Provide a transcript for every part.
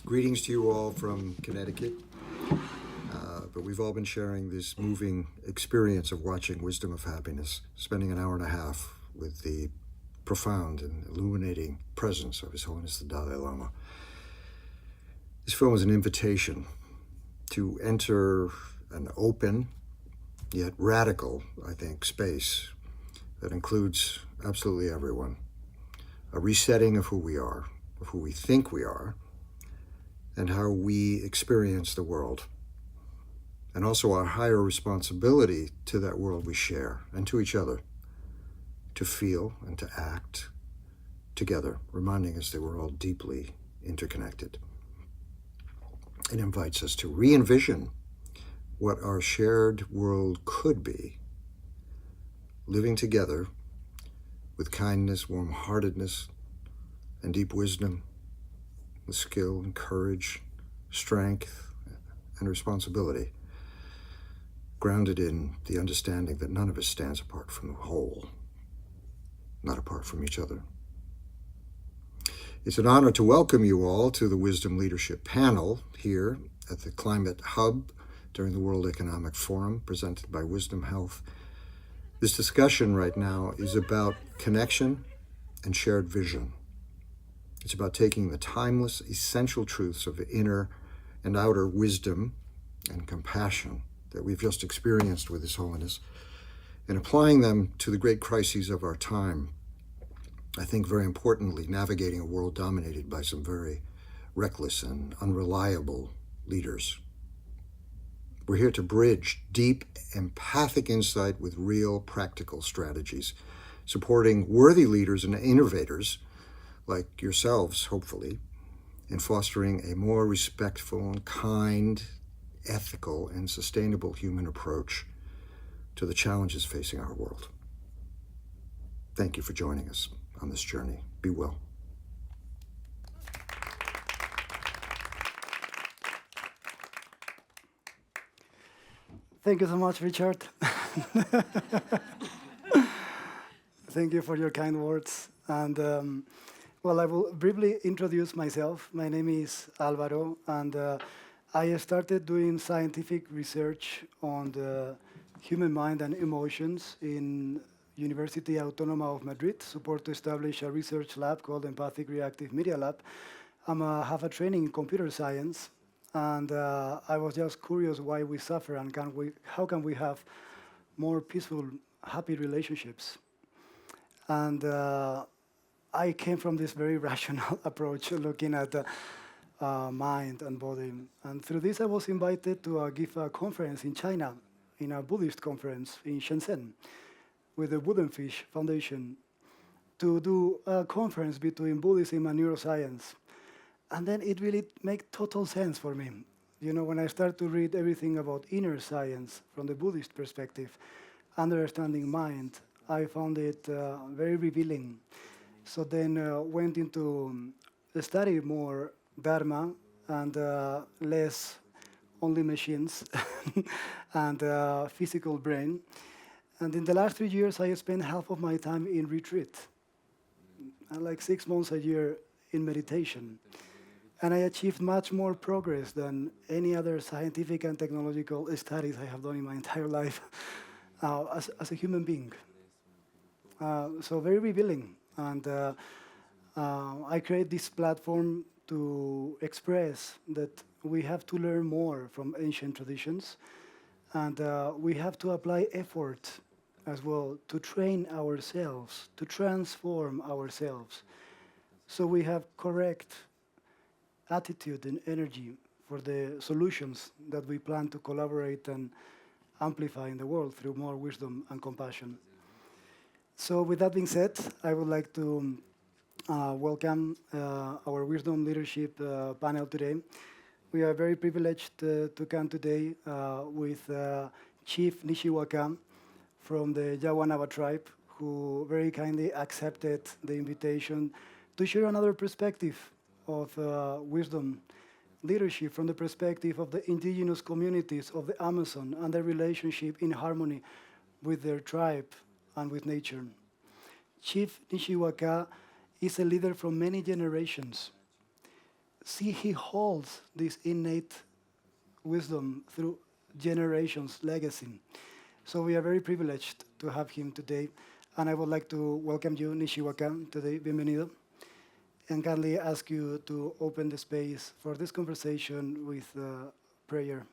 Greetings to you all from Connecticut. But we've all been sharing this moving experience of watching Wisdom of Happiness, spending an hour and a half with the profound and illuminating presence of His Holiness the Dalai Lama. This film is an invitation to enter an open, yet radical, I think, space that includes absolutely everyone. A resetting of who we are, of who we think we are, and how we experience the world. And also our higher responsibility to that world we share and to each other, to feel and to act together, reminding us that we're all deeply interconnected. It invites us to re-envision what our shared world could be, living together with kindness, warm-heartedness, and deep wisdom, with skill and courage, strength, and responsibility, grounded in the understanding that none of us stands apart from the whole, not apart from each other. It's an honor to welcome you all to the Wisdom Leadership panel here at the Climate Hub during the World Economic Forum, presented by Wisdom Health. This discussion right now is about connection and shared vision. It's about taking the timeless, essential truths of inner and outer wisdom and compassion that we've just experienced with His Holiness and applying them to the great crises of our time. I think very importantly, navigating a world dominated by some very reckless and unreliable leaders. We're here to bridge deep, empathic insight with real, practical strategies, supporting worthy leaders and innovators like yourselves, hopefully, in fostering a more respectful and kind, ethical, and sustainable human approach to the challenges facing our world. Thank you for joining us on this journey. Be well. Thank you so much, Richard. Thank you for your kind words. And I will briefly introduce myself. My name is Álvaro, and I started doing scientific research on the human mind and emotions in University Autónoma of Madrid, support to establish a research lab called Empathic Reactive Media Lab. I have a training in computer science, and I was just curious why we suffer and how can we have more peaceful, happy relationships. And I came from this very rational approach, looking at the mind and body. And through this, I was invited to give a conference in China, in a Buddhist conference in Shenzhen, with the Wooden Fish Foundation, to do a conference between Buddhism and neuroscience. And then it really made total sense for me. You know, when I started to read everything about inner science from the Buddhist perspective, understanding mind, I found it very revealing. So then went into study more Dharma and less only machines and physical brain. And in the last 3 years, I spent half of my time in retreat, like 6 months a year in meditation. And I achieved much more progress than any other scientific and technological studies I have done in my entire life as a human being. So very revealing. And I create this platform to express that we have to learn more from ancient traditions, and we have to apply effort as well to train ourselves, to transform ourselves, so we have correct attitude and energy for the solutions that we plan to collaborate and amplify in the world through more wisdom and compassion. So with that being said, I would like to welcome our Wisdom Leadership panel today. We are very privileged to come today with Chief Nishiwaka from the Yawanaba tribe, who very kindly accepted the invitation to share another perspective of wisdom leadership from the perspective of the indigenous communities of the Amazon and their relationship in harmony with their tribe and with nature. Chief Nishiwaka is a leader from many generations. see he holds this innate wisdom through generations legacy. So we are very privileged to have him today. And I would like to welcome you, Nishiwaka, today. Bienvenido. And kindly ask you to open the space for this conversation with prayer.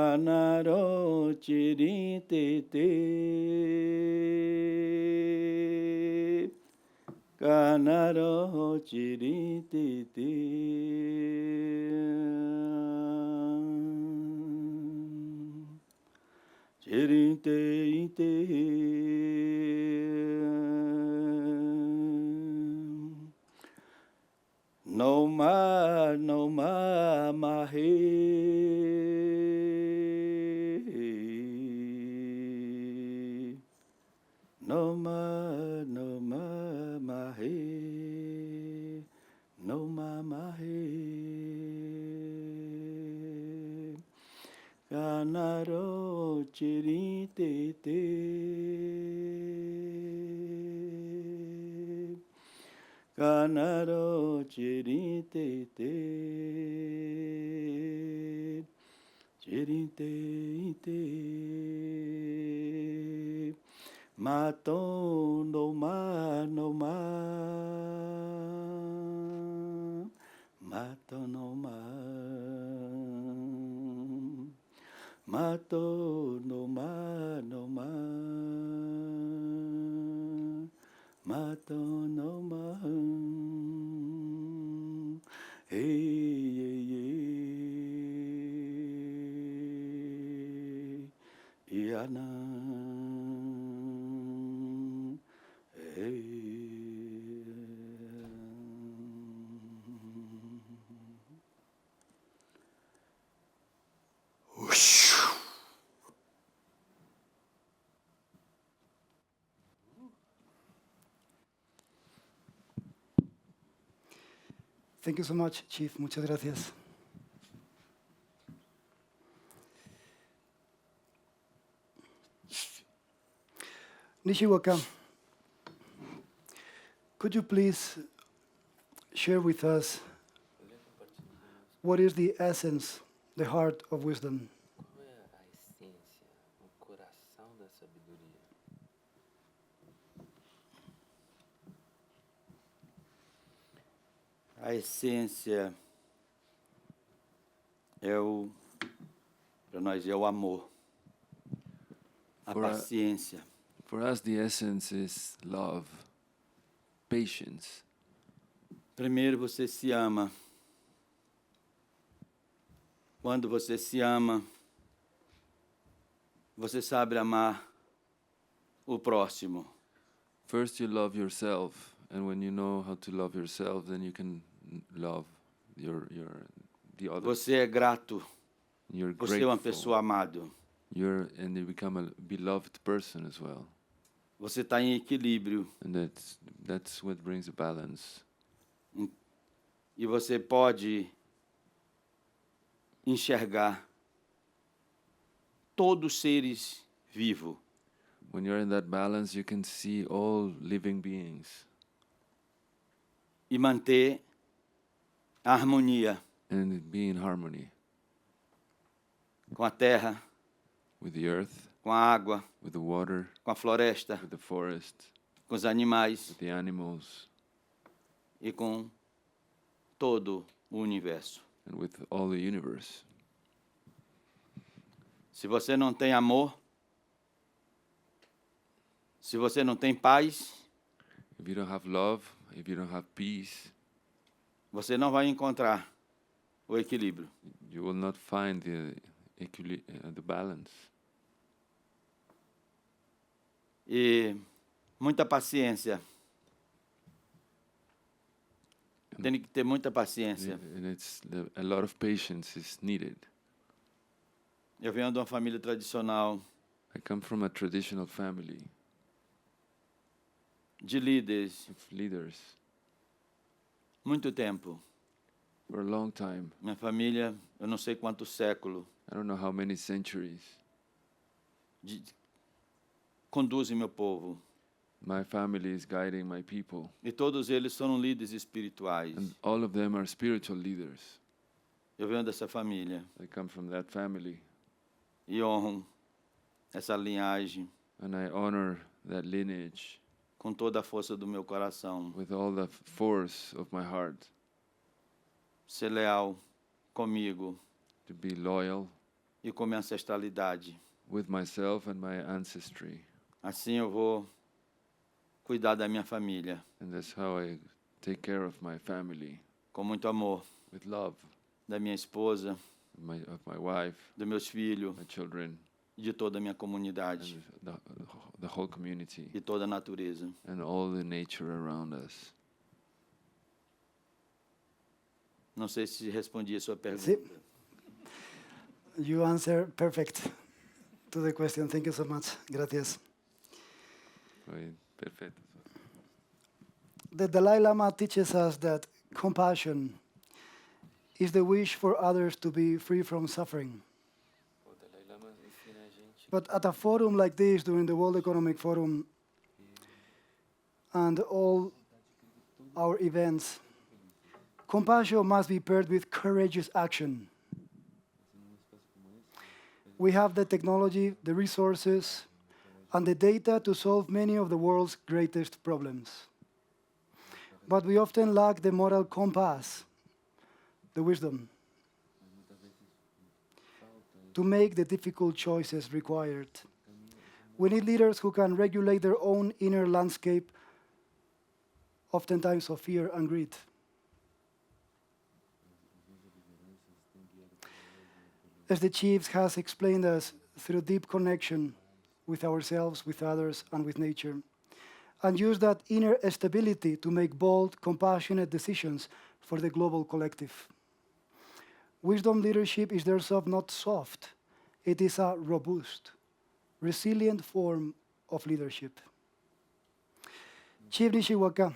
Kanaro chiritete, kanaro chiritete, chiriteite, no ma mahe. No ma mahe, no ma mahe. Kanaro chiritete, kanaro chiritete, chiriteite. Mato no ma, mato no ma, mato no ma, mato no ma, hey, Iana. Thank you so much, Chief. Muchas gracias. Nishiwaka, could you please share with us what is the essence, the heart of wisdom? Qual é a essência, o coração da sabedoria? A essência para nós é o amor, a paciência. For us, the essence is love, patience. Primeiro você se ama. Quando você se ama, você sabe amar o próximo. First, you love yourself, and when you know how to love yourself, then you can love the other. Você é grato. You're Você é uma grateful. pessoa amada. And you become a beloved person as well. Você está em equilíbrio. And that's what brings a balance. E você pode enxergar todos os seres vivos. When you're in that balance, you can see all living beings. E manter a harmonia And be in harmony com a terra, with the earth, com a água, with the water, com a floresta, with the forest, com os animais with the animals, e com todo o universo. and with all the universe. Se você não tem amor, se você não tem paz, If you don't have love, if you don't have peace, você não vai encontrar o equilíbrio. you will not find the balance. E muita paciência. Tem que ter muita paciência. And a lot of patience is needed. Eu venho de uma família tradicional I come from a traditional family de líderes, of leaders muito tempo. for a long time. Minha família, eu não sei quanto século, I don't know how many centuries. conduzem meu povo. My family is guiding my people, E todos eles são líderes espirituais. and all of them are spiritual leaders. Eu venho dessa família I come from that family, e honro essa linhagem and I honor that lineage com toda a força do meu coração. with all the force of my heart, Ser leal comigo to be loyal e com minha ancestralidade. with myself and my ancestry. Assim eu vou cuidar da minha família And that's how I take care of my family, com muito amor, with love, da minha esposa, of my wife, dos meus filhos, my children, de toda a minha comunidade and the whole community, e toda a natureza. and all the nature around us. Não sei se respondi a sua pergunta. Sí. You answer perfect to the question. Thank you so much. Gracias. Foi perfeito. The Dalai Lama teaches us that compassion is the wish for others to be free from suffering. But at a forum like this, during the World Economic Forum and all our events, compassion must be paired with courageous action. We have the technology, the resources, and the data to solve many of the world's greatest problems. But we often lack the moral compass, the wisdom, to make the difficult choices required. We need leaders who can regulate their own inner landscape, oftentimes of fear and greed. As the chief has explained us, through deep connection with ourselves, with others, and with nature, and use that inner stability to make bold, compassionate decisions for the global collective. Wisdom leadership is therefore not soft. It is a robust, resilient form of leadership. Chief Nishiwaka.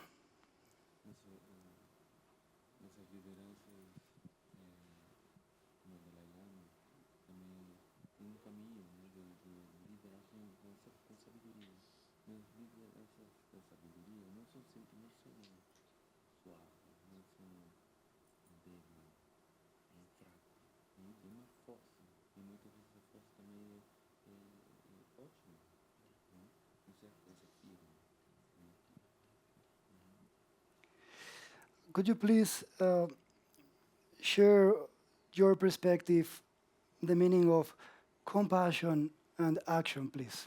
Could you please share your perspective, the meaning of compassion and action, please?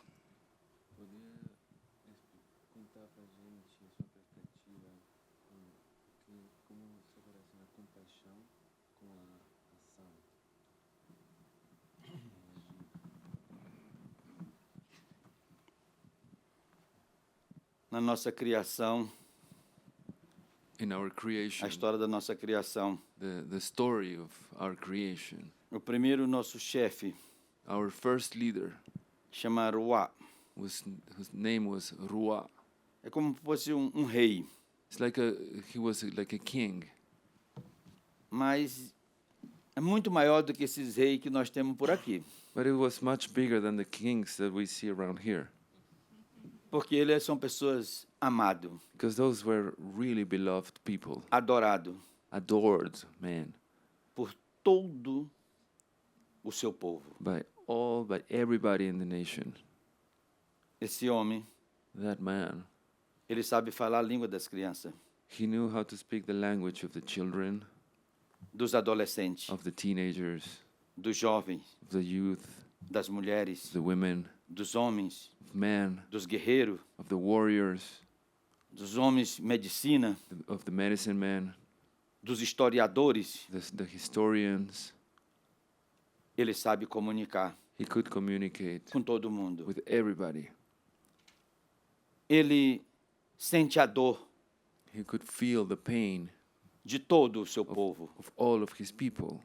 Contar pra gente a sua perspectiva, como seu coração é compaixão com a ação. Na nossa criação, In our creation, a história da nossa criação, the story of our creation, o primeiro nosso chefe our first leader, chama Ruá. whose name was Rua. É como se fosse um rei, It's like he was like a king, mas é muito maior do que esses reis que nós temos por aqui, but it was much bigger than the kings that we see around here, porque eles são pessoas amadas, because those were really beloved people, adorados adored men por todo o seu povo. by everybody in the nation. Esse homem, That man, ele sabe falar a língua das crianças, he knew how to speak the language of the children, dos adolescentes, of the teenagers, dos jovens, of the youth, das mulheres, the women, dos homens, of men, dos guerreiros, of the warriors, dos homens medicina, of the medicine men, dos historiadores. the historians. Ele sabe comunicar He could communicate com todo mundo. with everybody. Ele sente a dor He could feel the pain de todo o seu povo. of all of his people.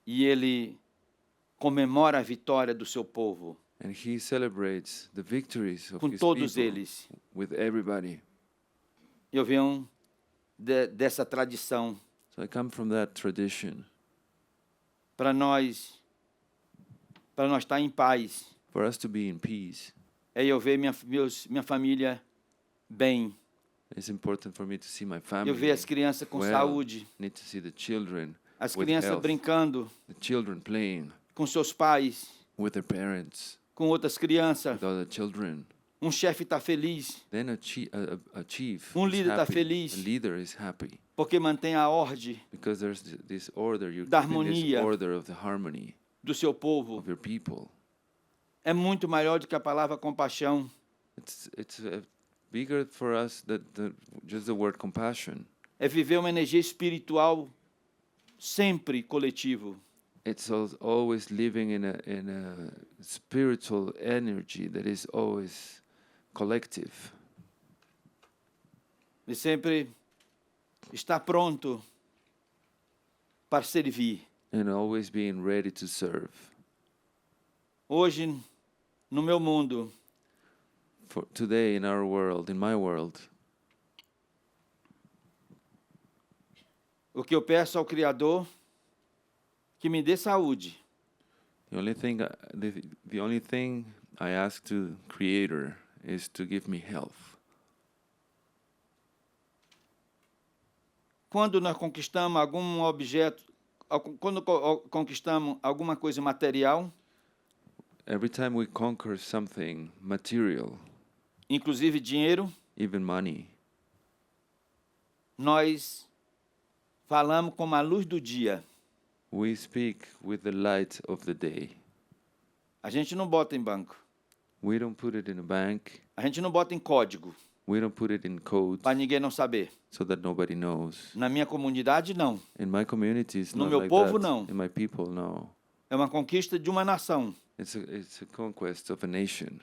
E ele comemora a vitória do seu povo And he celebrates the victories of com his todos people eles. with everybody. Eu venho dessa tradição. So I come from that tradition. Para nós estar em paz, For us to be in peace, é eu ver minha família bem. it's important for me to see my Eu family ver as crianças com well. saúde, Need to see the children as with crianças health, brincando the children playing com seus pais, with their parents, com outras crianças. with other children. Chefe está feliz Then a chief is líder está happy. feliz A leader is happy porque mantém a ordem because there's this order. You're da keeping this harmonia order of the harmony do seu povo. of your people. É muito maior do que a palavra compaixão. It's bigger for us that just the word compassion. É viver uma energia espiritual sempre coletivo. It's always living in a spiritual energy that is always collective. E sempre estar pronto para servir. And always being ready to serve. Hoje, no meu mundo, For today in our world, in my world, o que eu peço ao Criador que me dê saúde. the only thing I ask to Creator is to give me health. Quando nós conquistamos algum objeto, quando conquistamos alguma coisa material, Every time we conquer something material, inclusive dinheiro, even money, nós falamos como a luz do dia. we speak with the light of the day. A gente não bota em banco. We don't put it in a bank. A gente não bota em código We don't put it in code para ninguém não saber. so that nobody knows. Na minha comunidade, não. In my community, it's No not meu like povo, that. não. In my people, no. É uma conquista de uma nação. It's a conquest of a nation.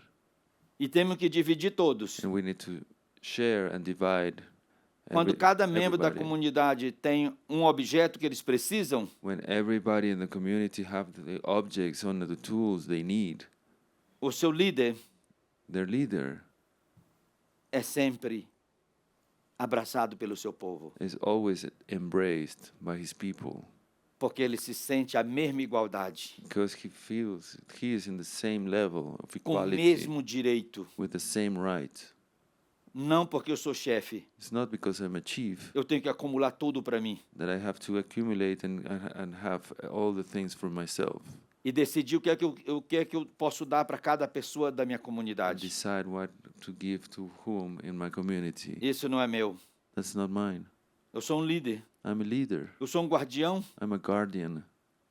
E temos que dividir todos. And we need to share and divide. Quando cada membro da everybody. comunidade tem um objeto que eles precisam, When everybody in the community have the objects on the tools they need, o seu líder their leader é sempre abraçado pelo seu povo, is always embraced by his people porque ele se sente a mesma igualdade, because he feels he is in the same level of com o equality mesmo direito. with the same right. Não porque eu sou chefe, It's not because I'm a chief eu tenho que acumular tudo para mim that I have to accumulate and have all the things for myself. e decidir o que é que eu posso dar para cada pessoa da minha I comunidade. decide what to give to whom in my community. Isso não é meu. That's not mine. Eu sou um líder, I'm a leader. eu sou um guardião. I'm a guardian.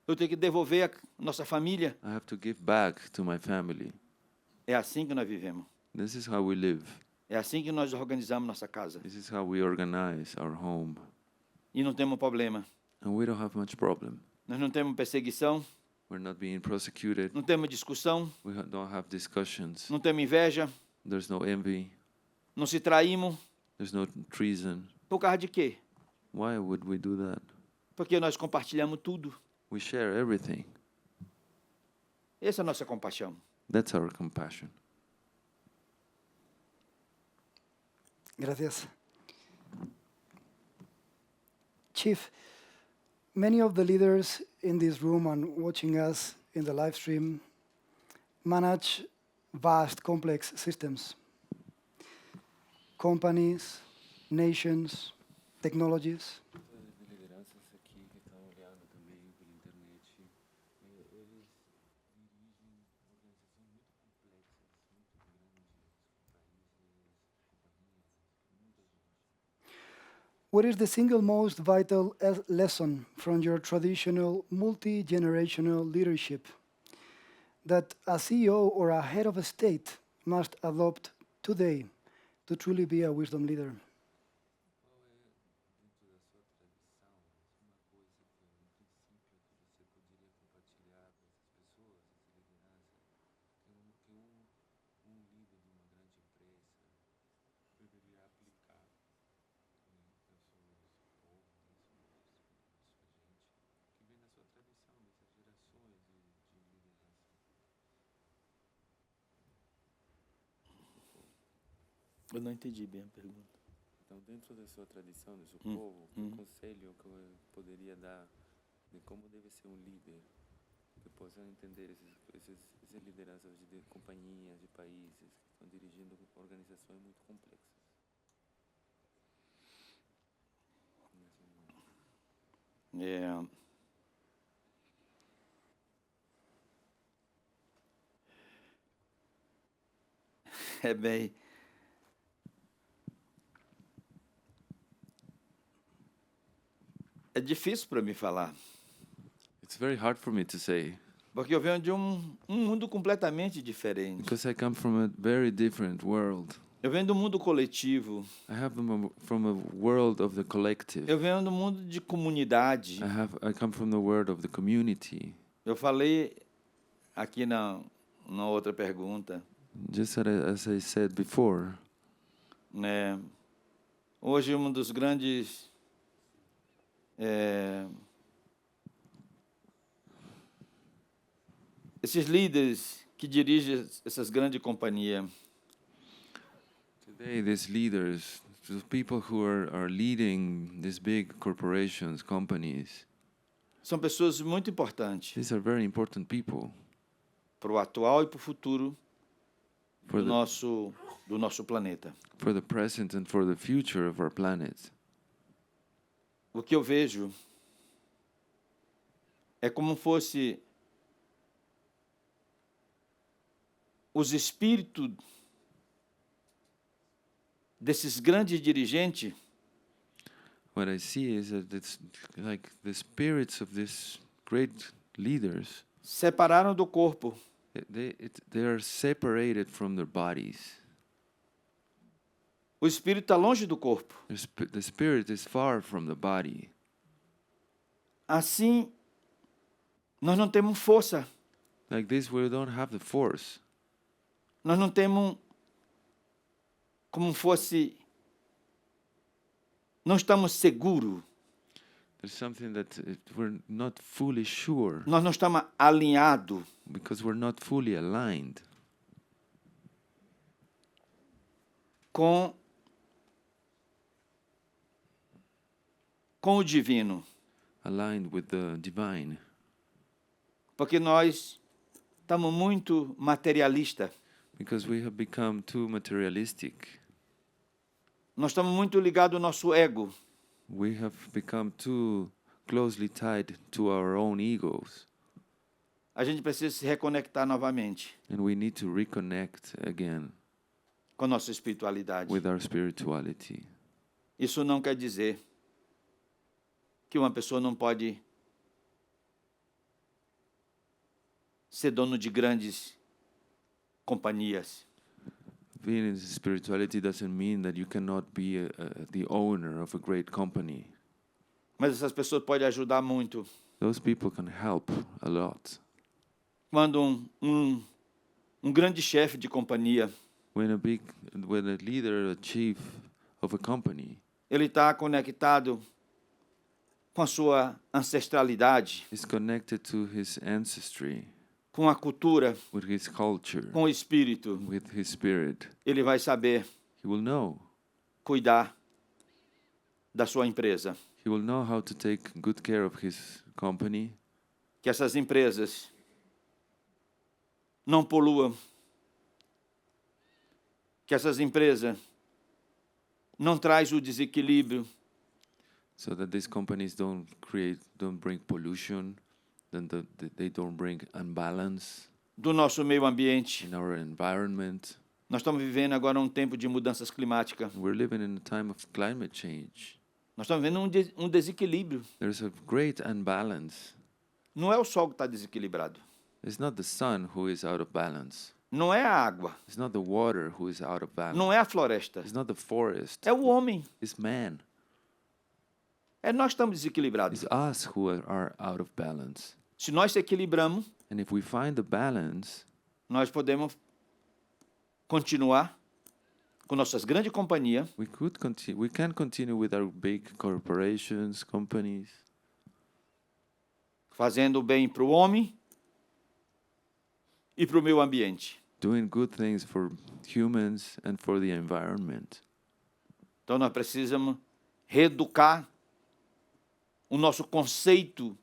Eu tenho que devolver a nossa família. I have to give back to my family. É assim que nós vivemos. This is how we live. É assim que nós organizamos nossa casa. This is how we organize our home. E não temos problema. And we don't have much problem. Nós não temos perseguição, We're not being prosecuted. não temos discussão, We don't have discussions. não temos inveja, There's no envy. não se traímos. There's no treason. Por causa de quê? Why would we do that? Porque nós compartilhamos tudo. We share everything. Essa é a nossa compaixão. That's our compassion. Gracias. Chief, many of the leaders in this room and watching us in the live stream manage vast, complex systems. Companies, nations, technologies. Lideranças aqui que estão olhando também pela internet, eles dirigem organizações muito complexas, muito grandes, países, muita gente. What is the single most vital lesson from your traditional multi-generational leadership that a CEO or a head of a state must adopt today to truly be a wisdom leader? Dentro da sua tradição, uma coisa que é um princípio que você poderia compartilhar com essas pessoas, essa liderança, que um líder de uma grande empresa deveria aplicar em seus povos, Eu não entendi bem a pergunta. Então, dentro da sua tradição, do seu povo, um conselho que eu poderia dar de como deve ser um líder, que possa entender essas lideranças de companhias, de países, que estão dirigindo organizações muito complexas. É bem... É difícil para mim falar, It's very hard for me to say, porque eu venho de um mundo completamente diferente. because I come from a very different world. Eu venho do mundo coletivo, I have from a world of the collective. eu venho do mundo de comunidade. I come from the world of the community. Eu falei aqui na outra pergunta, Just as I said before, né? Hoje um dos grandes esses líderes que dirigem essas grandes companhias, today these leaders, the people who are leading these big corporations, companies, são pessoas muito importantes these are very important people para o atual e para o futuro for do nosso planeta. for the present and for the future of our planet. O que eu vejo é como fosse os espíritos desses grandes dirigentes What I see is that it's like the spirits of these great leaders, separaram do corpo they are separated from their bodies. O espírito está longe do corpo. The spirit is far from the body. Assim, nós não temos força. Like this, we don't have the force. Nós não temos como fosse... Não estamos seguros. There's something that we're not fully sure Nós não estamos alinhados because we're not fully aligned com o divino. aligned with the divine. Porque nós estamos muito materialistas. Because we have become too materialistic. Nós estamos muito ligados ao nosso ego. We have become too closely tied to our own egos. A gente precisa se reconectar novamente And we need to reconnect again com a nossa espiritualidade. with our spirituality. Isso não quer dizer que uma pessoa não pode ser dono de grandes companhias. Being in spirituality doesn't mean that you cannot be the owner of a great company. Mas essas pessoas podem ajudar muito. Those people can help a lot. Quando um grande chefe de companhia, When a leader, a chief of a company, ele está conectado com a sua ancestralidade, is connected to his ancestry, com a cultura, with his culture, com o espírito, with his spirit, ele vai saber he will know. cuidar da sua empresa. He will know how to take good care of his company, Que essas empresas não poluam, que essas empresas não trazem o desequilíbrio, so that these companies don't bring pollution, then they don't bring unbalance do nosso meio ambiente. in our environment. Nós estamos vivendo agora um tempo de mudanças climáticas. We're living in a time of climate change. Nós estamos vendo um desequilíbrio. There's a great unbalance. Não é o sol que está desequilibrado. It's not the sun who is out of balance. Não é a água. It's not the water who is out of balance. Não é a floresta. It's not the forest. É o homem. It's man. É nós que estamos desequilibrados. It's us who are out of balance. Se nós se equilibramos, And if we find the balance, nós podemos continuar com nossas grandes companhias, we can continue with our big corporations, companies, fazendo o bem para o homem e para o meio ambiente. doing good things for humans and for the environment. Então, nós precisamos reeducar o nosso conceito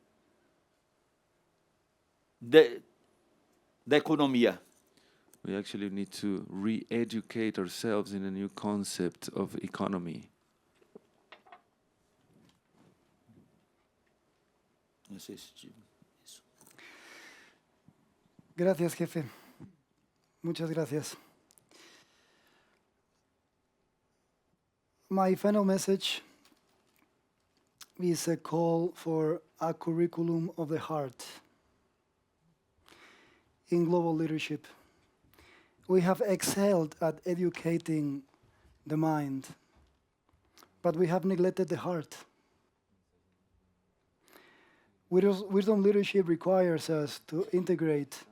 da economia. We actually need to re-educate ourselves in a new concept of economy. Não sei se tive isso. Gracias, jefe. Muchas gracias. My final message is a call for a curriculum of the heart in global leadership. We have excelled at educating the mind, but we have neglected the heart. Wisdom leadership requires us to integrate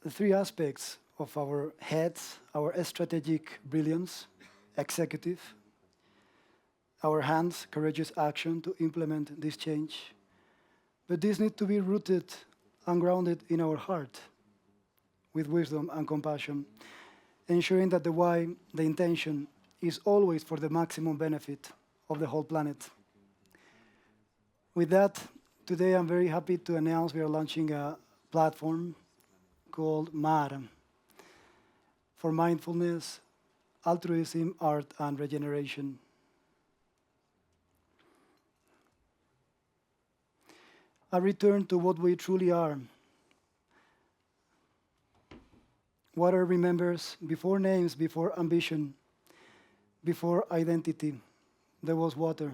the three aspects of our heads, our strategic brilliance, executive, our hands, courageous action to implement this change. But this needs to be rooted and grounded in our heart with wisdom and compassion, ensuring that the why, the intention, is always for the maximum benefit of the whole planet. With that, today I'm very happy to announce we are launching a platform called MAR, for mindfulness, altruism, art, and regeneration. A return to what we truly are. Water remembers before names, before ambition, before identity, there was water.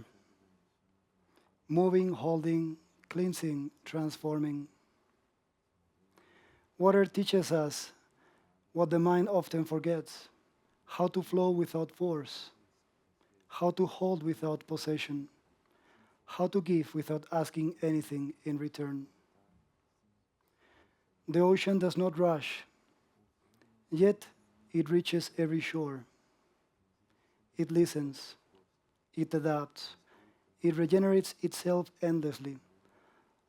Moving, holding, cleansing, transforming. Water teaches us what the mind often forgets, how to flow without force, how to hold without possession, how to give without asking anything in return. The ocean does not rush, yet it reaches every shore. It listens, it adapts, it regenerates itself endlessly.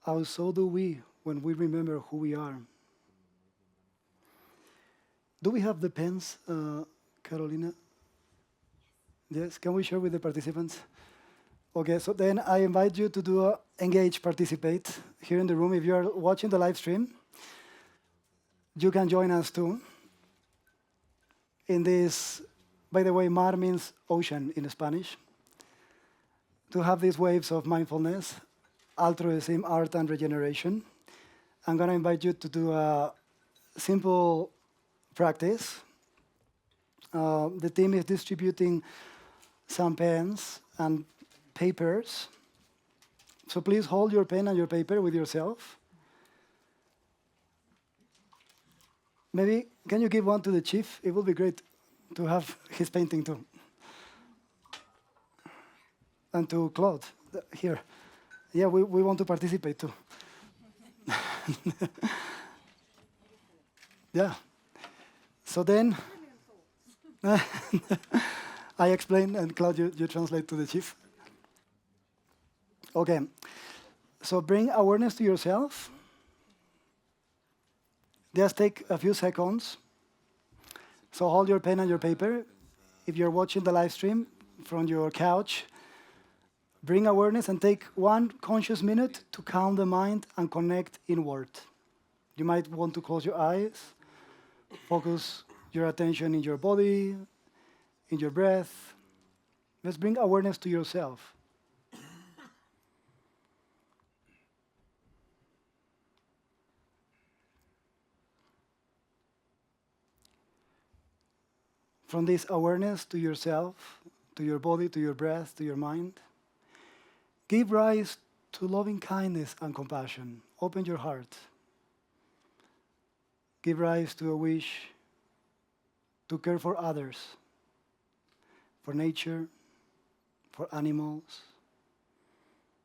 How so do we when we remember who we are. Do we have the pens, Carolina? Yes, can we share with the participants? Okay, so then I invite you to do a engage, participate here in the room. If you are watching the live stream, you can join us too. In this, by the way, mar means ocean in Spanish. To have these waves of mindfulness, altruism, art, and regeneration. I'm going to invite you to do a simple practice. The team is distributing some pens and papers. So please hold your pen and your paper with yourself. Maybe, can you give one to the chief? It would be great to have his painting too. And to Claude, here. Yeah, we want to participate too. Yeah. So then, I explain, and Claude, you translate to the chief. Okay. So bring awareness to yourself. Just take a few seconds. So hold your pen and your paper. If you're watching the live stream from your couch, bring awareness and take 1 conscious minute to calm the mind and connect inward. You might want to close your eyes, focus your attention in your body, in your breath. Let's bring awareness to yourself. From this awareness to yourself, to your body, to your breath, to your mind, give rise to loving kindness and compassion. Open your heart. Give rise to a wish to care for others, for nature, for animals,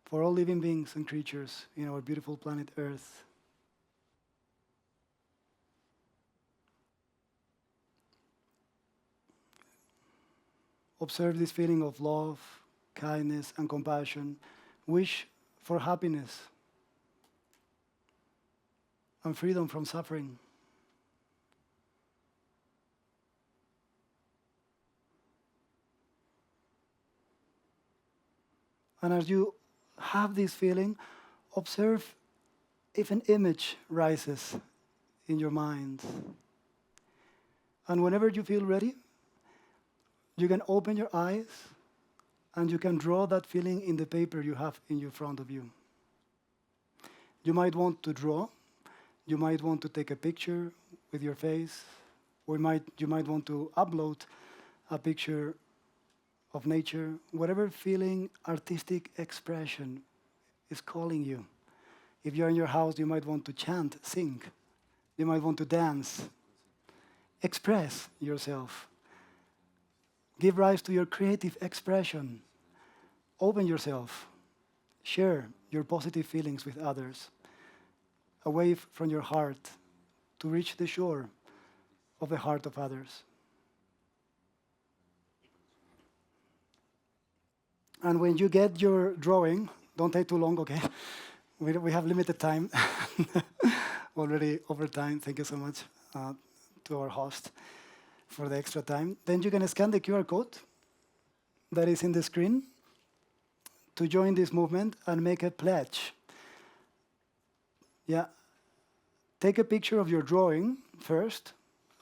for all living beings and creatures in our beautiful planet Earth. Observe this feeling of love, kindness, and compassion. Wish for happiness and freedom from suffering. And as you have this feeling, observe if an image rises in your mind. And whenever you feel ready, you can open your eyes and you can draw that feeling in the paper you have in your front of you. You might want to draw, you might want to take a picture with your face, or you might want to upload a picture of nature, whatever feeling, artistic expression is calling you. If you're in your house, you might want to chant, sing. You might want to dance. Express yourself. Give rise to your creative expression. Open yourself. Share your positive feelings with others. A wave from your heart to reach the shore of the heart of others. And when you get your drawing, don't take too long, okay? We have limited time. Already over time. Thank you so much to our host for the extra time. Then you can scan the QR code that is in the screen to join this movement and make a pledge. Yeah. Take a picture of your drawing first.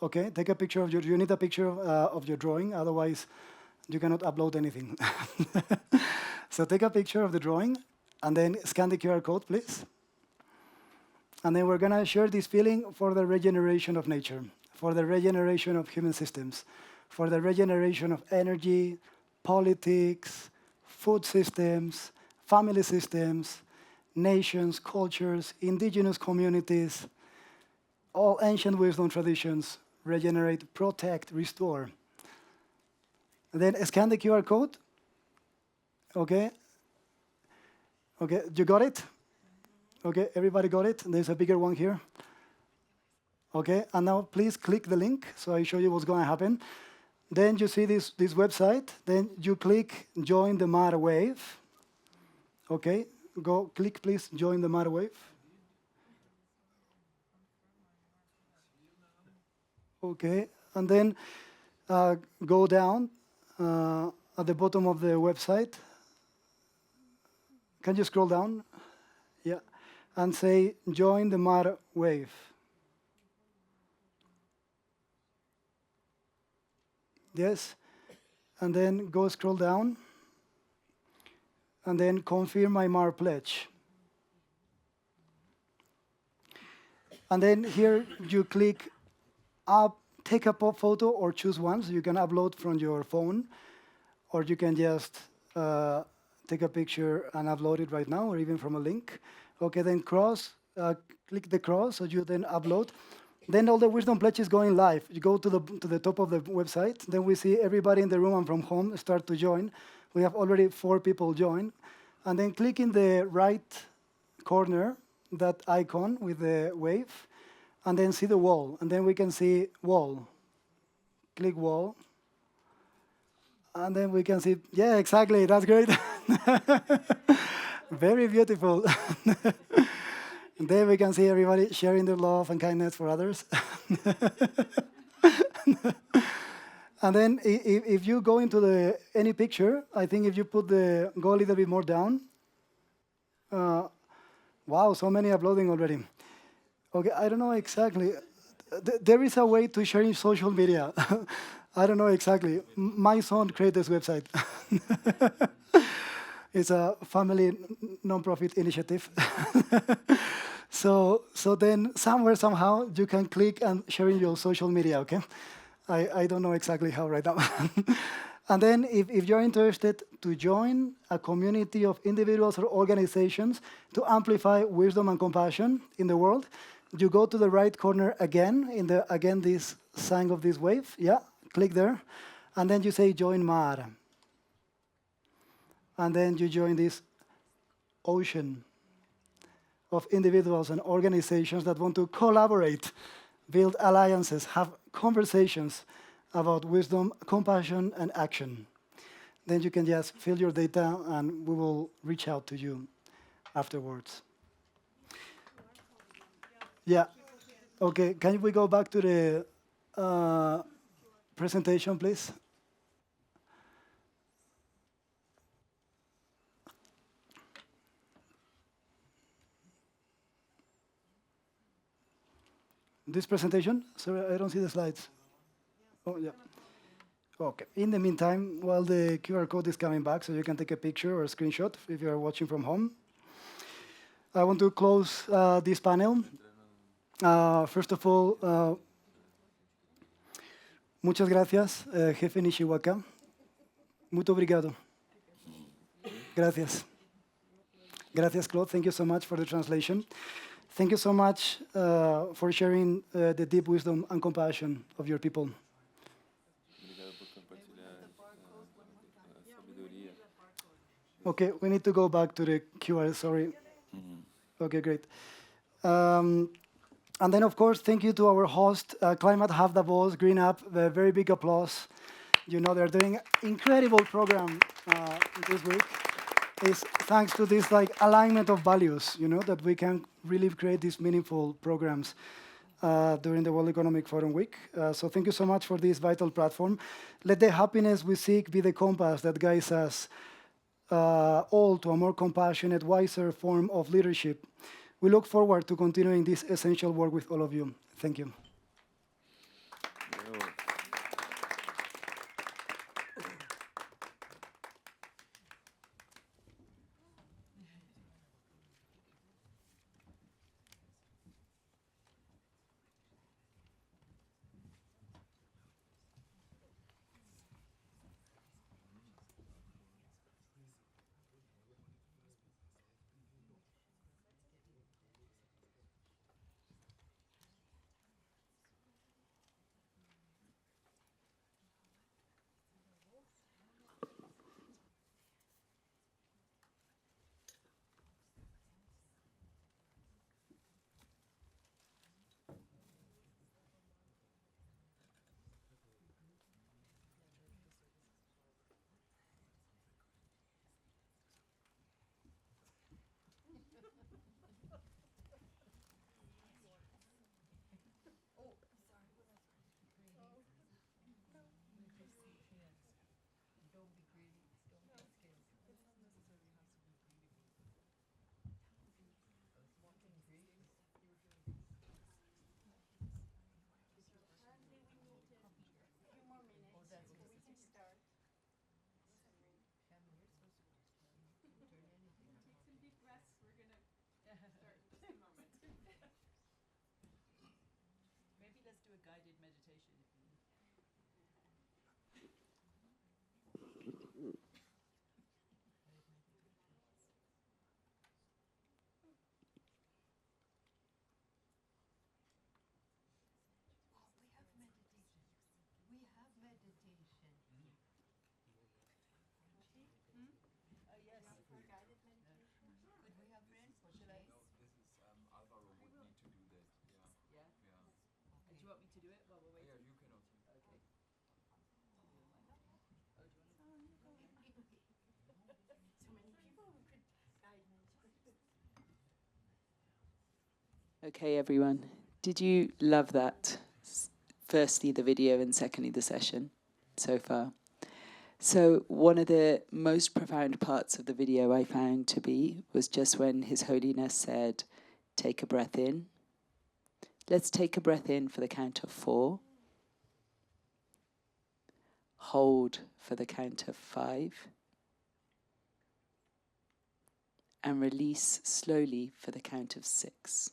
Okay, take a picture of you need a picture of your drawing, otherwise you cannot upload anything. So take a picture of the drawing and then scan the QR code, please. And then we're gonna share this feeling for the regeneration of nature, for the regeneration of human systems, for the regeneration of energy, politics, food systems, family systems, nations, cultures, indigenous communities, all ancient wisdom traditions, regenerate, protect, restore. And then scan the QR code. Okay. Okay, you got it? Okay, everybody got it? There's a bigger one here. Okay, and now please click the link so I show you what's going to happen. Then you see this website. Then you click Join the Matter Wave. Okay, go click please Join the Matter Wave. Okay, and then go down at the bottom of the website. Can you scroll down? Yeah, and say Join the Matter Wave. Yes, and then go scroll down, and then confirm my MAR pledge. And then here you click up, take a pop photo or choose one, so you can upload from your phone, or you can just take a picture and upload it right now, or even from a link. Okay, then click the cross, so you then upload. Then all the wisdom pledge is going live. You go to the top of the website. Then we see everybody in the room and from home start to join. We have already 4 people join. And then click in the right corner, that icon with the wave, and then see the wall. And then we can see wall. Click wall. And then we can see, yeah, exactly, that's great. Very beautiful. And then we can see everybody sharing their love and kindness for others. And then if you go into any picture, I think if you go a little bit more down, wow, so many uploading already. Okay, I don't know exactly. There is a way to share in social media. I don't know exactly. My son created this website. It's a family non-profit initiative. So then somewhere, somehow, you can click and share in your social media, okay? I don't know exactly how right now. And then if you're interested to join a community of individuals or organizations to amplify wisdom and compassion in the world, you go to the right corner again, again this sign of this wave, yeah, click there, and then you say Join MAR. And then you join this ocean of individuals and organizations that want to collaborate, build alliances, have conversations about wisdom, compassion, and action. Then you can just fill your data and we will reach out to you afterwards. Yeah. Okay, can we go back to the presentation, please? this presentation? Sorry, I don't see the slides. Oh, yeah. Okay. In the meantime, while the QR code is coming back, so you can take a picture or a screenshot if you are watching from home, I want to close this panel. First of all, muchas gracias, Jefe Nishiwaka. Muito obrigado. Gracias. Gracias, Claude. Thank you so much for the translation. Thank you so much for sharing the deep wisdom and compassion of your people. Obrigado por compartilhar a sabedoria. Okay, we need to go back to the QR, sorry. Okay, great. And then, of course, thank you to our host, Climate Hub Davos, GreenUp, a very big applause. You know, they're doing incredible program this week. It's thanks to this alignment of values, you know, that we can really create these meaningful programs during the World Economic Forum week. So thank you so much for this vital platform. Let the happiness we seek be the compass that guides us all to a more compassionate, wiser form of leadership. We look forward to continuing this essential work with all of you. Thank you. Okay, everyone. Did you love that? Firstly, the video, and secondly, the session so far. So one of the most profound parts of the video I found to be was just when His Holiness said, take a breath in. Let's take a breath in for the count of 4. Hold for the count of 5. And release slowly for the count of 6.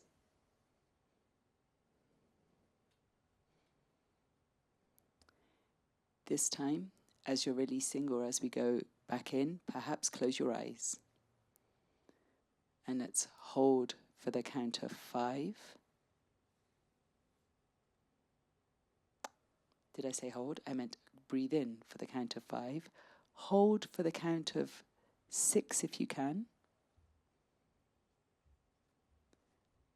This time, as you're releasing or as we go back in, perhaps close your eyes. And let's hold for the count of 5. Did I say hold? I meant breathe in for the count of 5. Hold for the count of 6 if you can.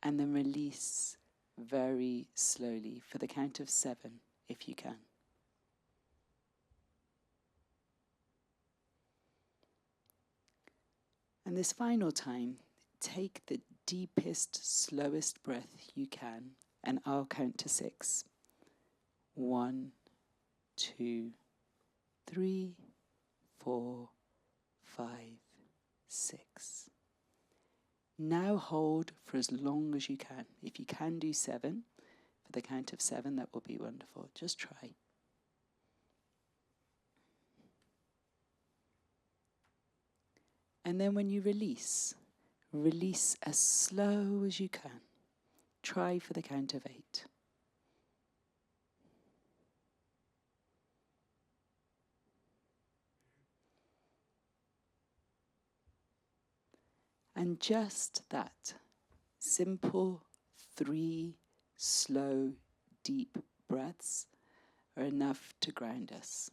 And then release very slowly for the count of 7 if you can. And this final time, take the deepest, slowest breath you can, and I'll count to 6. 1, 2, 3, 4, 5, 6. Now hold for as long as you can. If you can do 7, for the count of 7, that will be wonderful. Just try. And then when you release, release as slow as you can. Try for the count of 8. And just that simple 3 slow, deep breaths are enough to ground us.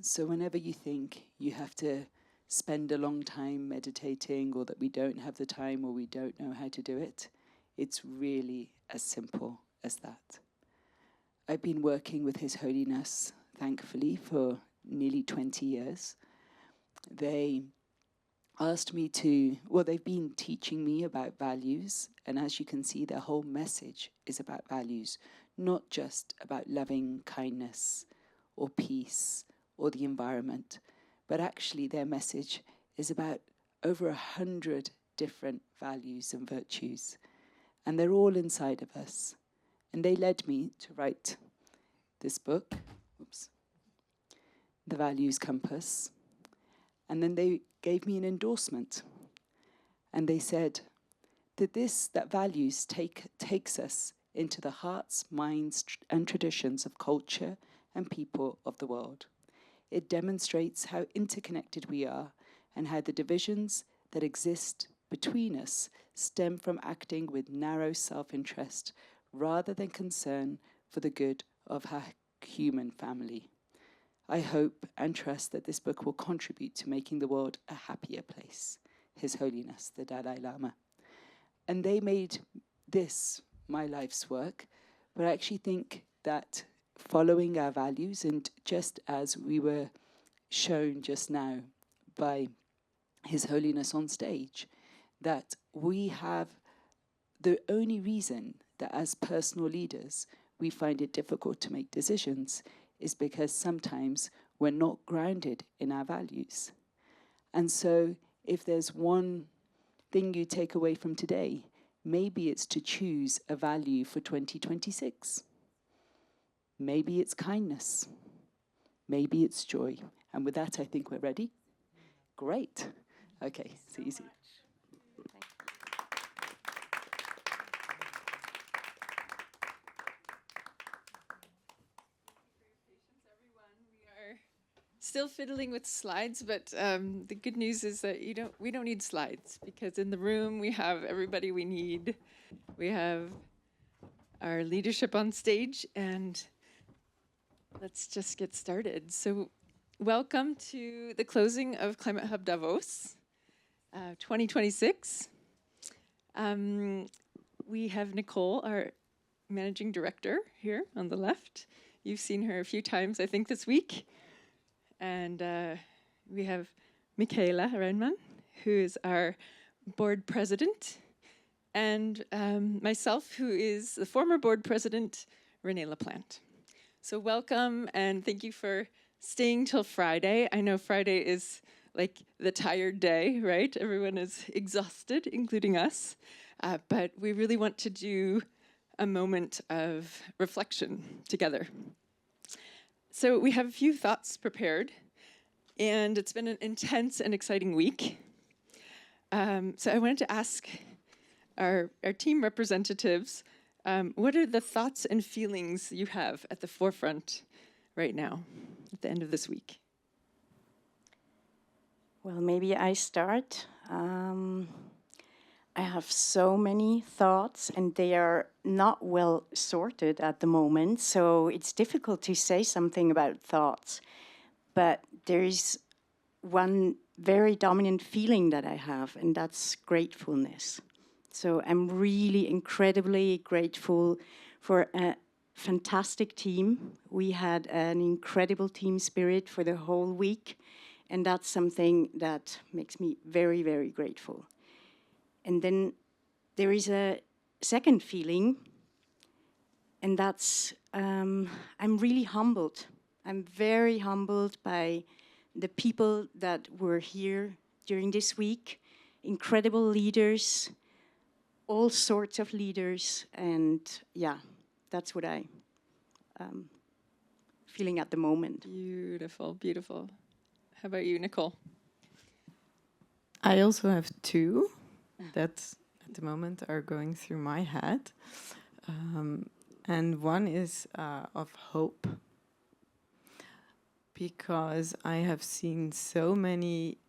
So whenever you think you have to spend a long time meditating, or that we don't have the time, or we don't know how to do it, it's really as simple as that. I've been working with His Holiness, thankfully, for nearly 20 years. They asked me to, well, they've been teaching me about values, and as you can see, their whole message is about values, not just about loving kindness or peace or the environment, but actually their message is about over 100 different values and virtues, and they're all inside of us. And they led me to write this book, The Values Compass, and then they gave me an endorsement, and they said that values takes us into the hearts, minds, and traditions of culture and people of the world. It demonstrates how interconnected we are and how the divisions that exist between us stem from acting with narrow self-interest rather than concern for the good of our human family. I hope and trust that this book will contribute to making the world a happier place. His Holiness, the Dalai Lama. And they made this my life's work, but I actually think that following our values, and just as we were shown just now by His Holiness on stage, that we have the only reason that as personal leaders we find it difficult to make decisions is because sometimes we're not grounded in our values. And so if there's one thing you take away from today, maybe it's to choose a value for 2026. Maybe it's kindness. Maybe it's joy. And with that, I think we're ready. Great. Okay, it's easy. Still fiddling with slides, but the good news is that we don't need slides, because in the room we have everybody we need. We have our leadership on stage, and let's just get started. So welcome to the closing of Climate Hub Davos 2026. We have Nicole, our managing director, here on the left. You've seen her a few times, I think, this week. And we have Michaela Reimann, who is our board president, and myself, who is the former board president, Renée Laplante. So welcome, and thank you for staying till Friday. I know Friday is like the tired day, right? Everyone is exhausted, including us. But we really want to do a moment of reflection together. So we have a few thoughts prepared, and it's been an intense and exciting week. So I wanted to ask our team representatives, what are the thoughts and feelings you have at the forefront right now, at the end of this week? Well, maybe I start. I have so many thoughts, and they are not well sorted at the moment, so it's difficult to say something about thoughts. But there is one very dominant feeling that I have, and that's gratefulness. So I'm really incredibly grateful for a fantastic team. We had an incredible team spirit for the whole week, and that's something that makes me very, very grateful. And then there is a second feeling, and that's I'm really humbled. I'm very humbled by the people that were here during this week, incredible leaders, all sorts of leaders, and yeah, that's what I feeling at the moment. Beautiful, beautiful. How about you, Nicole? I also have two that at the moment are going through my head. And one is of hope, because I have seen so many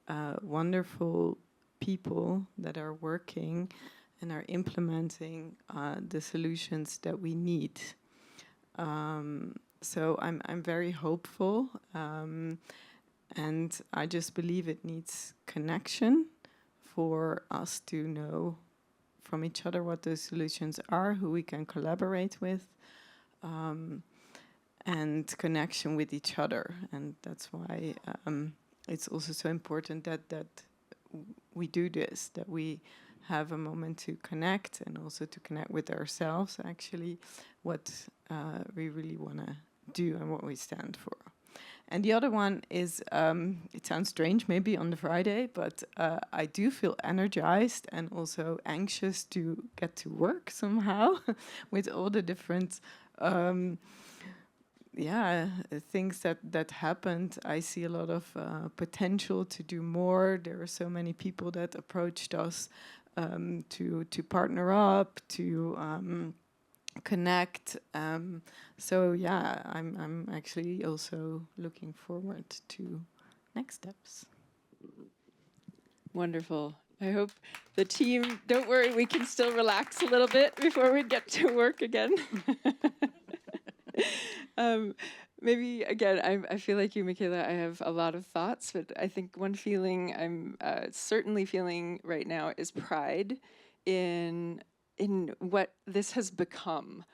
wonderful people that are working and are implementing the solutions that we need. So I'm very hopeful, and I just believe it needs connection for us to know from each other what those solutions are, who we can collaborate with, and connection with each other. And that's why it's also so important that we do this, that we have a moment to connect, and also to connect with ourselves, actually, what we really want to do and what we stand for. And the other one is, it sounds strange maybe on the Friday, but I do feel energized and also anxious to get to work somehow with all the different things that happened. I see a lot of potential to do more. There are so many people that approached us to partner up, to connect. So yeah, I'm actually also looking forward to next steps. Wonderful. I hope the team, don't worry, we can still relax a little bit before we get to work again. Maybe, again, I feel like you, Michaela, I have a lot of thoughts, but I think one feeling I'm certainly feeling right now is pride in what this has become.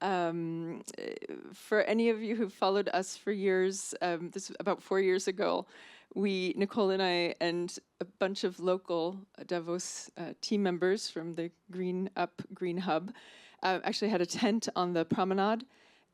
For any of you who've followed us for years, this about 4 years ago, Nicole and I and a bunch of local Davos team members from the GreenUp, GreenHub, actually had a tent on the promenade.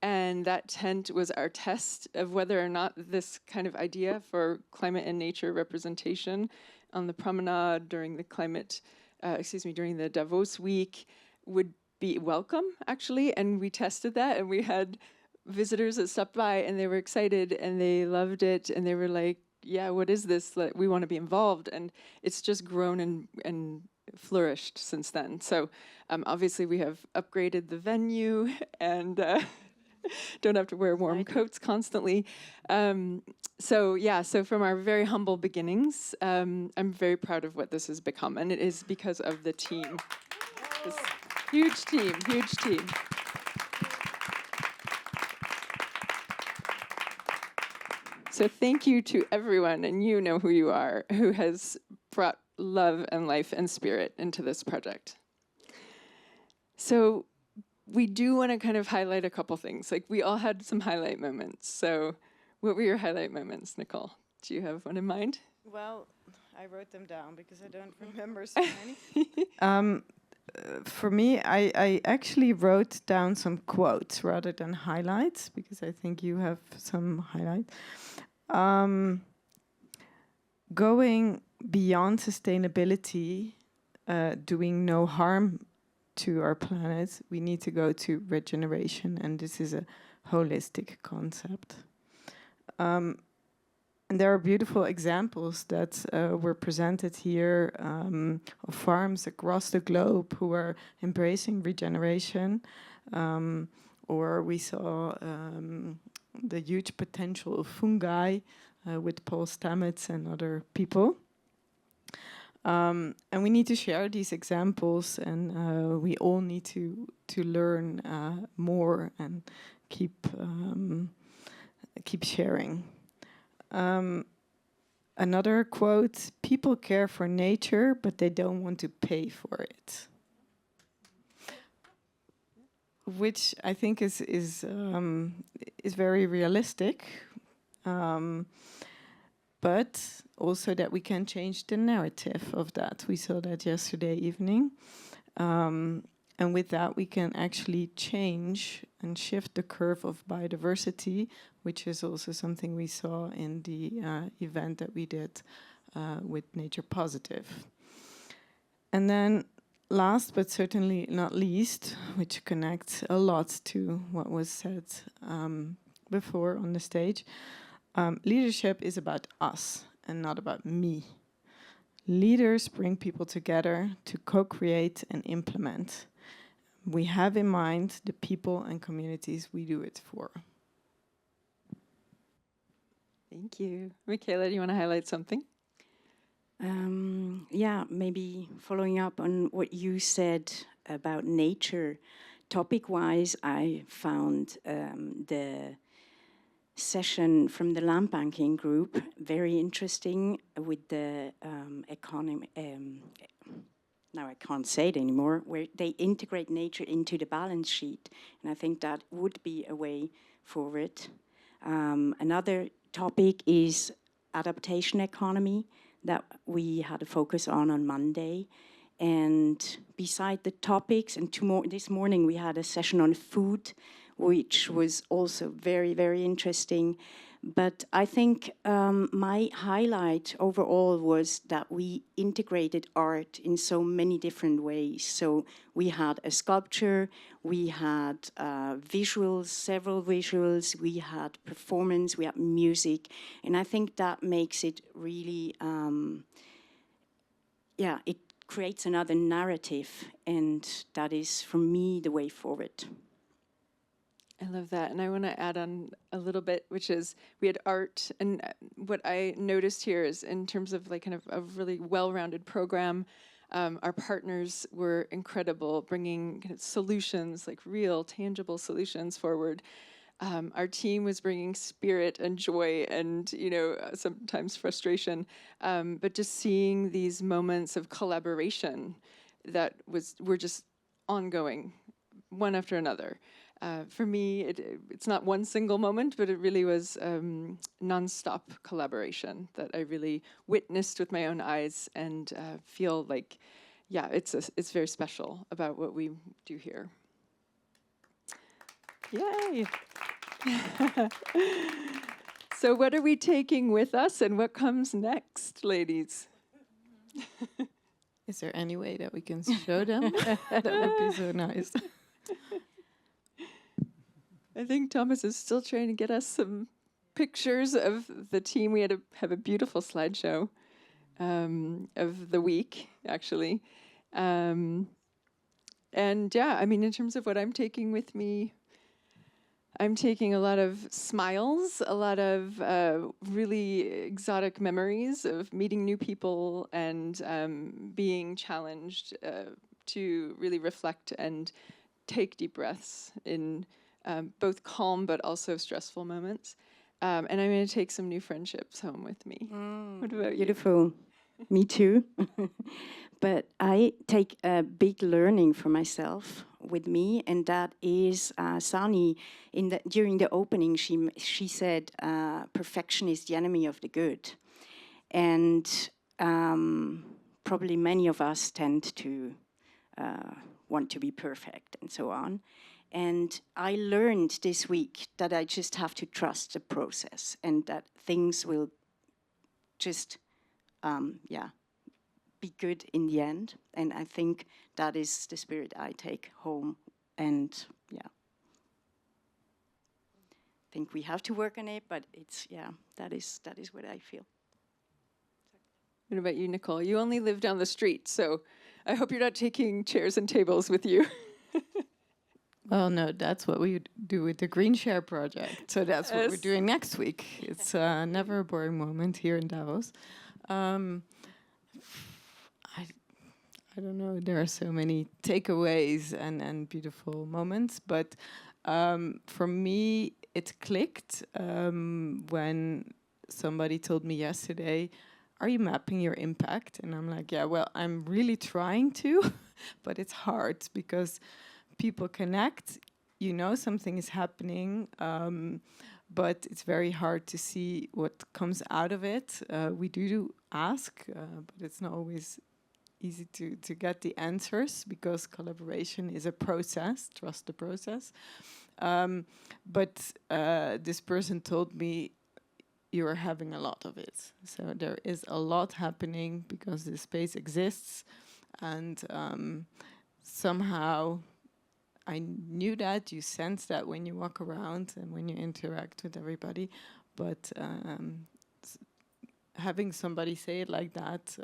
And that tent was our test of whether or not this kind of idea for climate and nature representation on the promenade during during the Davos week would be welcome, actually. And we tested that, and we had visitors that stopped by, and they were excited, and they loved it, and they were like, yeah, what is this? Like, we want to be involved. And it's just grown and flourished since then. So obviously we have upgraded the venue, and don't have to wear warm coats constantly. So from our very humble beginnings, I'm very proud of what this has become, and it is because of the team. This huge team. So thank you to everyone, and you know who you are, who has brought love and life and spirit into this project. So we do want to kind of highlight a couple things. Like, we all had some highlight moments. So what were your highlight moments, Nicole? Do you have one in mind? Well, I wrote them down because I don't remember so many. For me, I actually wrote down some quotes rather than highlights, because I think you have some highlights. Going beyond sustainability, doing no harm to our planet, we need to go to regeneration, and this is a holistic concept. And there are beautiful examples that were presented here of farms across the globe who are embracing regeneration, or we saw the huge potential of fungi with Paul Stamets and other people. And we need to share these examples, and we all need to learn more and keep sharing. Another quote: "People care for nature, but they don't want to pay for it," which I think is very realistic. But also that we can change the narrative of that. We saw that yesterday evening. And with that, we can actually change and shift the curve of biodiversity, which is also something we saw in the event that we did with Nature Positive. And then last but certainly not least, which connects a lot to what was said before on the stage, leadership is about us and not about me. Leaders bring people together to co-create and implement. We have in mind the people and communities we do it for. Thank you. Michaela, do you want to highlight something? Yeah, maybe following up on what you said about nature. Topic-wise, I found the session from the land banking group very interesting with the economy. Now I can't say it anymore, where they integrate nature into the balance sheet. And I think that would be a way forward. Another topic is adaptation economy that we had a focus on Monday. And beside the topics, and this morning we had a session on food, which was also very, very interesting. But I think my highlight overall was that we integrated art in so many different ways. So we had a sculpture, we had visuals, several visuals, we had performance, we had music. And I think that makes it really, it creates another narrative. And that is, for me, the way forward. I love that. And I want to add on a little bit, which is we had art. And what I noticed here is in terms of like kind of a really well-rounded program, our partners were incredible, bringing kind of solutions, like real, tangible solutions forward. Our team was bringing spirit and joy and, sometimes frustration. But just seeing these moments of collaboration that were just ongoing, one after another. For me, it's not one single moment, but it really was nonstop collaboration that I really witnessed with my own eyes and feel like, it's very special about what we do here. Yay! So what are we taking with us and what comes next, ladies? Is there any way that we can show them? That would be so nice. I think Thomas is still trying to get us some pictures of the team. We have a beautiful slideshow of the week, actually. In terms of what I'm taking with me, I'm taking a lot of smiles, a lot of really exotic memories of meeting new people and being challenged to really reflect and take deep breaths in both calm but also stressful moments. And I'm going to take some new friendships home with me. What about you? Beautiful. Me too. But I take a big learning for myself with me, and that is Sani. During the opening, she said, "Perfection is the enemy of the good," and probably many of us tend to want to be perfect and so on. And I learned this week that I just have to trust the process and that things will just, be good in the end. And I think that is the spirit I take home. And I think we have to work on it, but that is what I feel. What about you, Nicole? You only live down the street, so I hope you're not taking chairs and tables with you. Well, no, that's what we do with the Green Share project. So that's what we're doing next week. It's never a boring moment here in Davos. I don't know, there are so many takeaways and beautiful moments, but for me, it clicked when somebody told me yesterday, "Are you mapping your impact?" And I'm like, yeah, well, I'm really trying to, but it's hard because people connect, something is happening, but it's very hard to see what comes out of it. We do ask, but it's not always easy to get the answers because collaboration is a process, trust the process. But this person told me, you are having a lot of it. So there is a lot happening because the space exists. And somehow I knew that, you sense that when you walk around and when you interact with everybody, but having somebody say it like that,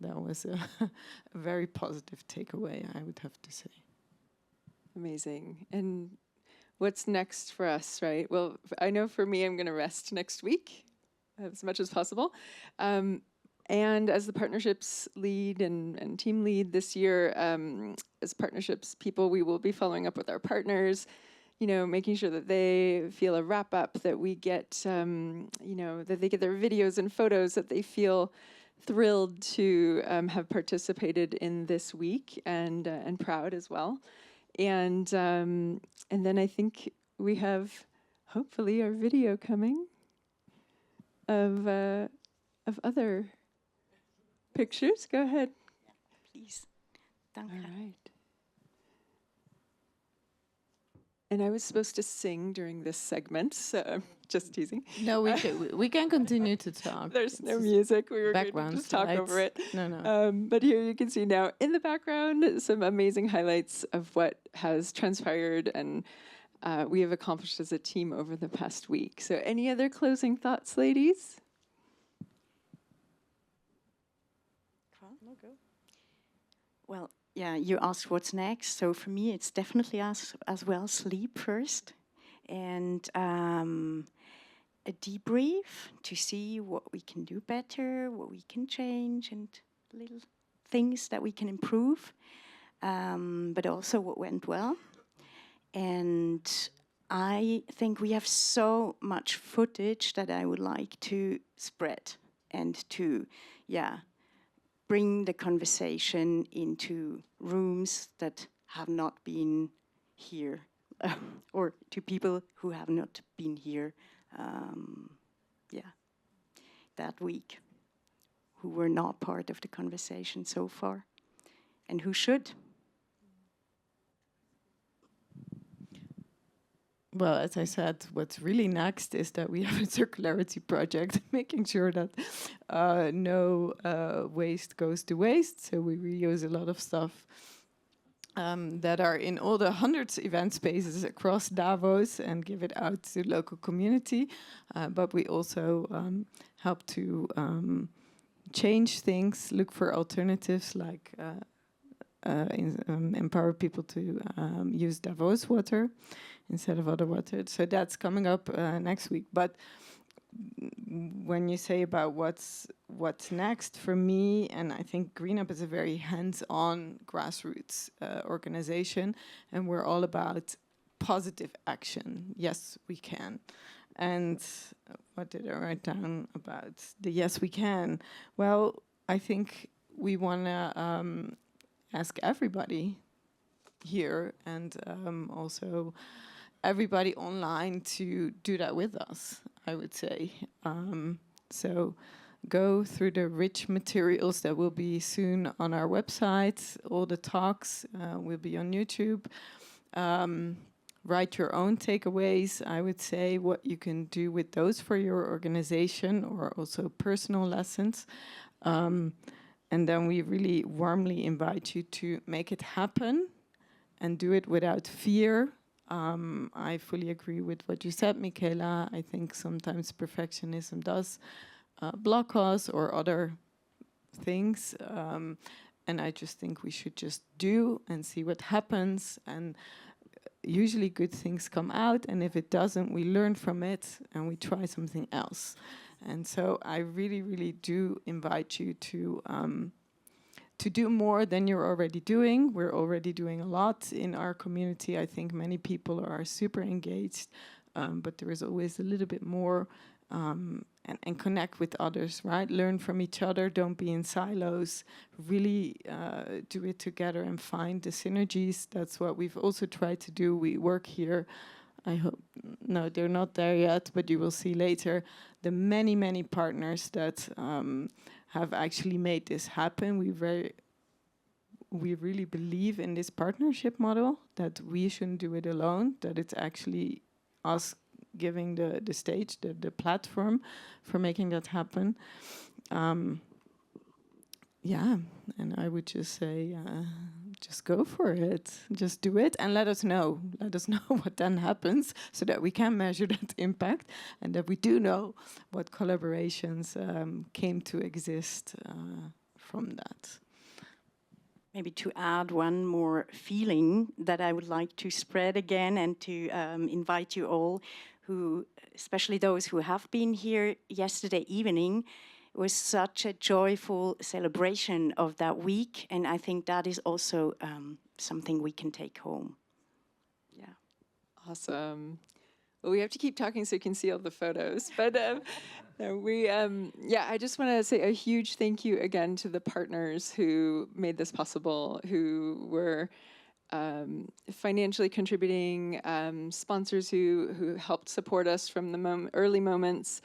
that was a, a very positive takeaway, I would have to say. Amazing. And what's next for us, right? Well, I know for me, I'm going to rest next week as much as possible. And as the partnerships lead and team lead this year, as partnerships people, we will be following up with our partners, making sure that they feel a wrap up, that we get, that they get their videos and photos, that they feel thrilled to have participated in this week and proud as well. And then I think we have hopefully our video coming of other pictures. Go ahead. Please. All right. And I was supposed to sing during this segment, so I'm just teasing. No, we can continue to talk. There's no music. We were going to just talk over it. No. But here you can see now in the background some amazing highlights of what has transpired and we have accomplished as a team over the past week. So any other closing thoughts, ladies? Well, yeah, you asked what's next. So for me, it's definitely as well sleep first, and a debrief to see what we can do better, what we can change, and little things that we can improve, but also what went well. And I think we have so much footage that I would like to spread and to, bring the conversation into rooms that have not been here, or to people who have not been here, that week, who were not part of the conversation so far, and who should. Well, as I said, what's really next is that we have a circularity project, making sure that no waste goes to waste. So we reuse a lot of stuff that are in all the hundreds of event spaces across Davos and give it out to the local community. But we also help to change things, look for alternatives, like empower people to use Davos water instead of other water. So that's coming up next week. But when you say about what's next for me, and I think GreenUp is a very hands-on grassroots organization, and we're all about positive action. Yes, we can. And what did I write down about the yes, we can? Well, I think we want to ask everybody here and also everybody online to do that with us, I would say. So go through the rich materials that will be soon on our website. All the talks will be on YouTube. Write your own takeaways, I would say, what you can do with those for your organization, or also personal lessons. And then we really warmly invite you to make it happen and do it without fear. I fully agree with what you said, Michaela. I think sometimes perfectionism does block us or other things. And I just think we should just do and see what happens. And usually good things come out. And if it doesn't, we learn from it and we try something else. And so I really, really do invite you to do more than you're already doing. We're already doing a lot in our community. I think many people are super engaged, but there is always a little bit more, and connect with others, right? Learn from each other, don't be in silos, really do it together and find the synergies. That's what we've also tried to do. We work here, I hope, no, they're not there yet, but you will see later, the many, many partners that have actually made this happen. We really believe in this partnership model, that we shouldn't do it alone, that it's actually us giving the stage, the platform for making that happen. yeah, and I would just say, just go for it. Just do it and let us know. Let us know what then happens so that we can measure that impact and that we do know what collaborations came to exist from that. Maybe to add one more feeling that I would like to spread again and to invite you all, who, especially those who have been here yesterday evening. It was such a joyful celebration of that week, and I think that is also something we can take home. Yeah. Awesome. Well, we have to keep talking so you can see all the photos. But I just want to say a huge thank you again to the partners who made this possible, who were financially contributing, sponsors who helped support us from the early moments.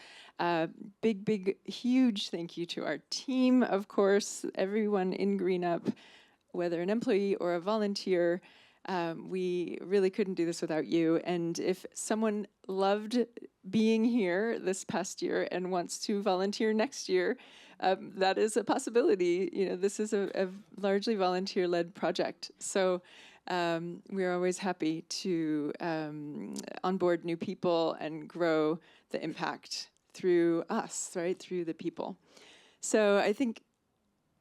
Big, huge thank you to our team, of course, everyone in GreenUp, whether an employee or a volunteer. We really couldn't do this without you. And if someone loved being here this past year and wants to volunteer next year, that is a possibility. You know, this is a largely volunteer-led project. So we're always happy to onboard new people and grow the impact through us, right? Through the people. So I think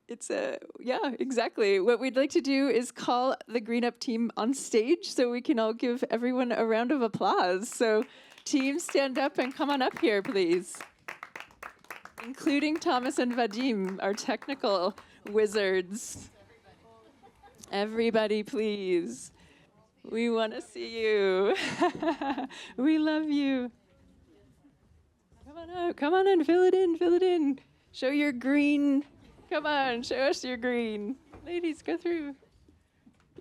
it's exactly. What we'd like to do is call the GreenUp team on stage so we can all give everyone a round of applause. So team, stand up and come on up here, please. Including Thomas and Vadim, our technical wizards. Everybody, please. We want to see you. We love you. Come on out, come on in, fill it in. Show your green. Come on, show us your green. Ladies, go through.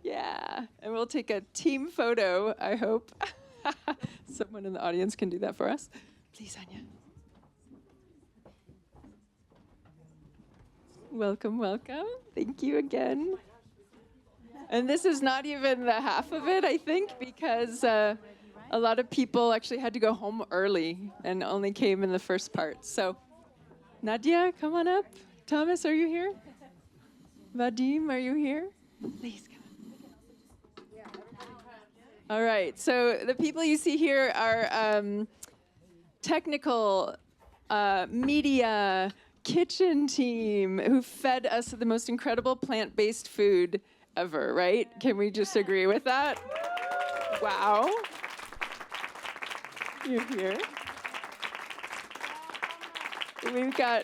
Yeah, and we'll take a team photo, I hope. Someone in the audience can do that for us. Please, Anya. Welcome, welcome. Thank you again. And this is not even the half of it, I think, because a lot of people actually had to go home early and only came in the first part. So, Nadia, come on up. Thomas, are you here? Vadim, are you here? Please come. All right, so the people you see here are technical, media, kitchen team who fed us the most incredible plant-based food ever, right? Can we just agree with that? Wow. You're here. We've got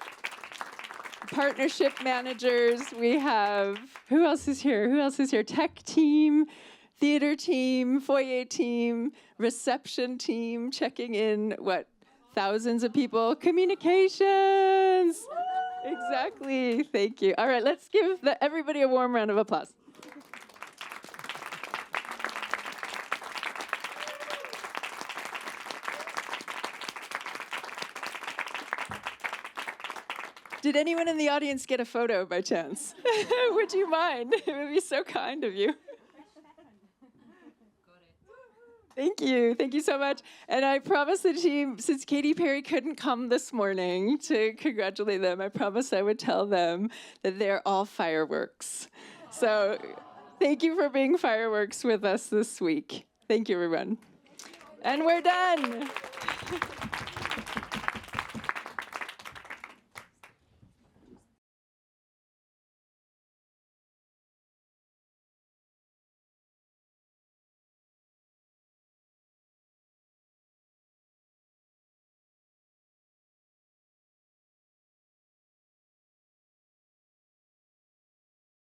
partnership managers. We have, who else is here? Tech team, theater team, foyer team, reception team, checking in, thousands of people. Communications. Exactly. Thank you. All right, let's give everybody a warm round of applause. Did anyone in the audience get a photo by chance? Would you mind? It would be so kind of you. Thank you. Thank you so much. And I promised the team, since Katy Perry couldn't come this morning to congratulate them, I promised I would tell them that they're all fireworks. So thank you for being fireworks with us this week. Thank you, everyone. And we're done.